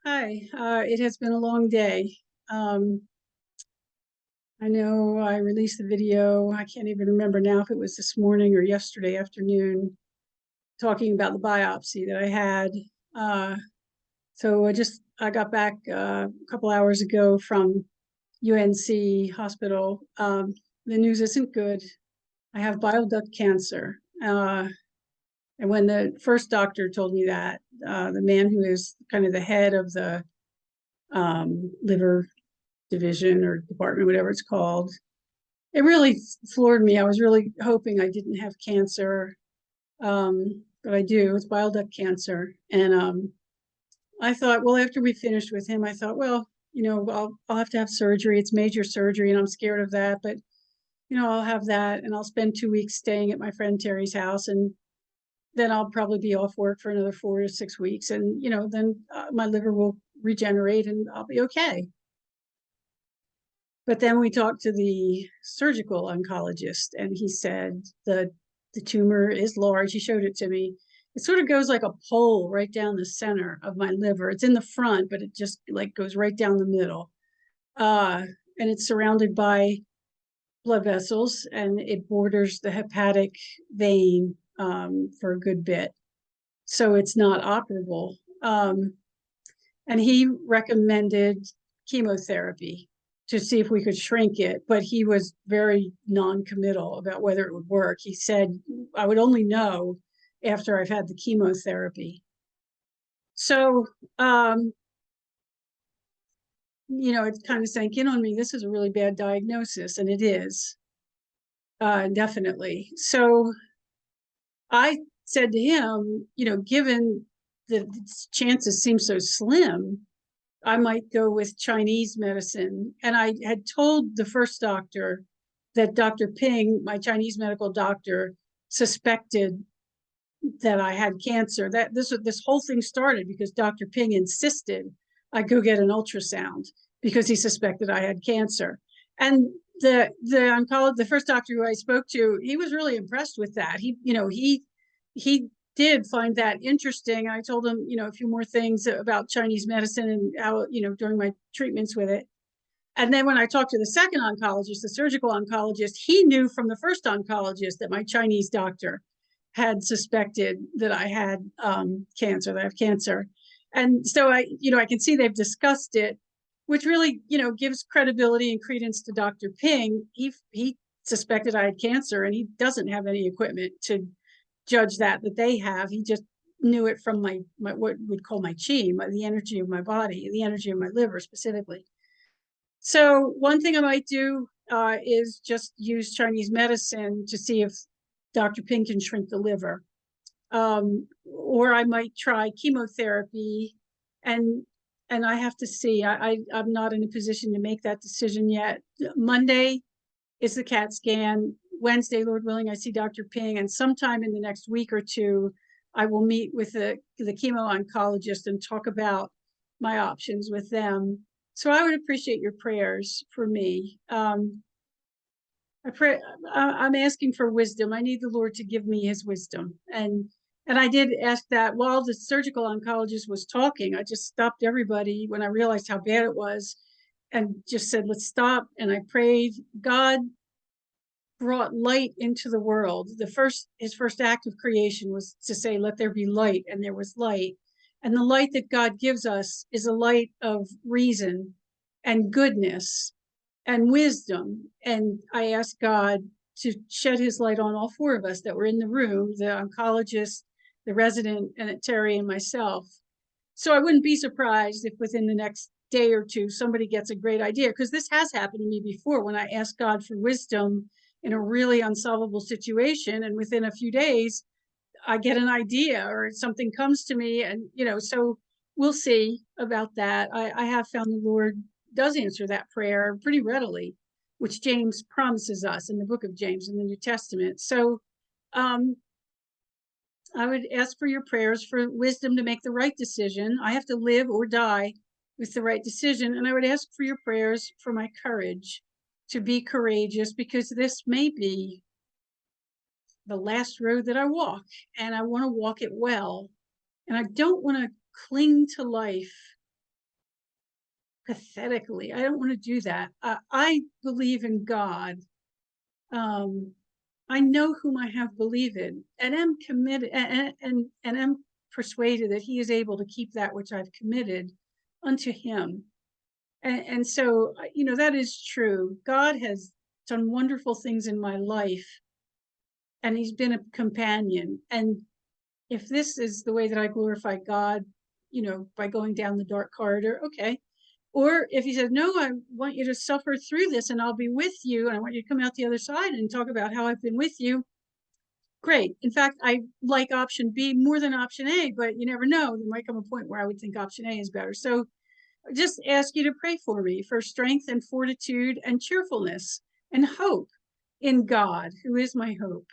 Hi, it has been a long day. Um, I know I released the video. I can't even remember now if it was this morning or yesterday afternoon, talking about the biopsy that I had. Uh, I got back a couple hours ago from UNC hospital. The news isn't good. I have bile duct cancer. And when the first doctor told me that, the man who is kind of the head of the liver division or department, whatever it's called. It really floored me. I was really hoping I didn't have cancer, but I do. It's bile duct cancer, and I thought, well, after we finished with him, I thought, well, I'll have to have surgery. It's major surgery, and I'm scared of that. But I'll have that, and I'll spend 2 weeks staying at my friend Terry's house, and then I'll probably be off work for another 4 to 6 weeks, and then my liver will regenerate, and I'll be okay. But then we talked to the surgical oncologist, and he said the tumor is large. He showed it to me. It sort of goes like a pole right down the center of my liver. It's in the front, but it just like goes right down the middle. Uh, and it's surrounded by blood vessels, and it borders the hepatic vein for a good bit. So it's not operable. And he recommended chemotherapy to see if we could shrink it, but he was very non-committal about whether it would work. He said, I would only know after I've had the chemotherapy. So, it kind of sank in on me. This is a really bad diagnosis, and it is, definitely. So I said to him, given the chances seem so slim, I might go with Chinese medicine. And I had told the first doctor that Dr. Ping, my Chinese medical doctor, suspected that I had cancer. That this whole thing started because Dr. Ping insisted I go get an ultrasound because he suspected I had cancer. And the first doctor who I spoke to, he was really impressed with that. He did find that interesting. I told him, a few more things about Chinese medicine and how, during my treatments with it. And then when I talked to the second oncologist, the surgical oncologist, he knew from the first oncologist that my Chinese doctor had suspected that I had cancer, that I have cancer. And so I can see they've discussed it, which really, gives credibility and credence to Dr. Ping. He suspected I had cancer, and he doesn't have any equipment to judge that they have. He just knew it from my what we'd call my chi, the energy of my body, the energy of my liver specifically. So one thing I might do is just use Chinese medicine to see if Dr. Ping can shrink the liver. Or I might try chemotherapy, and I have to see. I'm not in a position to make that decision yet. Monday is the CAT scan. Wednesday, Lord willing, I see Dr. Ping, and sometime in the next week or two, I will meet with the chemo oncologist and talk about my options with them. So I would appreciate your prayers for me. I pray. I'm asking for wisdom. I need the Lord to give me His wisdom, and I did ask that while the surgical oncologist was talking. I just stopped everybody when I realized how bad it was, and just said, "Let's stop." And I prayed. God brought light into the world. His first act of creation was to say, "Let there be light," and there was light. And the light that God gives us is a light of reason and goodness and wisdom. And I asked God to shed His light on all four of us that were in the room: the oncologist, the resident, and Terry and myself. So I wouldn't be surprised if within the next day or two somebody gets a great idea, because this has happened to me before when I asked God for wisdom in a really unsolvable situation, and within a few days I get an idea or something comes to me. And so we'll see about that. I have found the Lord does answer that prayer pretty readily, which James promises us in the book of James in the New Testament. So um, I would ask for your prayers for wisdom to make the right decision. I have to live or die with the right decision. And I would ask for your prayers for my courage to be courageous, because this may be the last road that I walk, and I want to walk it well. And I don't want to cling to life pathetically. I don't want to do that. I believe in God. Um, I know whom I have believed in, and am committed, and am persuaded that He is able to keep that which I've committed unto Him. And so, that is true. God has done wonderful things in my life, and He's been a companion. And if this is the way that I glorify God, by going down the dark corridor, okay. Or if He said, no, I want you to suffer through this and I'll be with you, and I want you to come out the other side and talk about how I've been with you, great. In fact, I like option B more than option A, but you never know. There might come a point where I would think option A is better. So I just ask you to pray for me for strength and fortitude and cheerfulness and hope in God, who is my hope.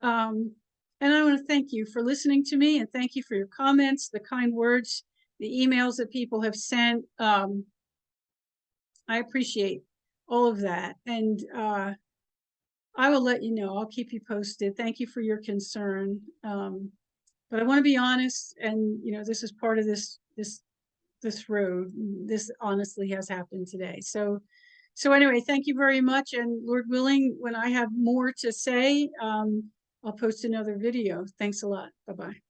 Um, and I want to thank you for listening to me, and thank you for your comments, the kind words, the emails that people have sent. I appreciate all of that. And I will let you know. I'll keep you posted. Thank you for your concern. But I want to be honest, and this is part of this road. This honestly has happened today. So anyway, thank you very much. And Lord willing, when I have more to say, I'll post another video. Thanks a lot. Bye-bye.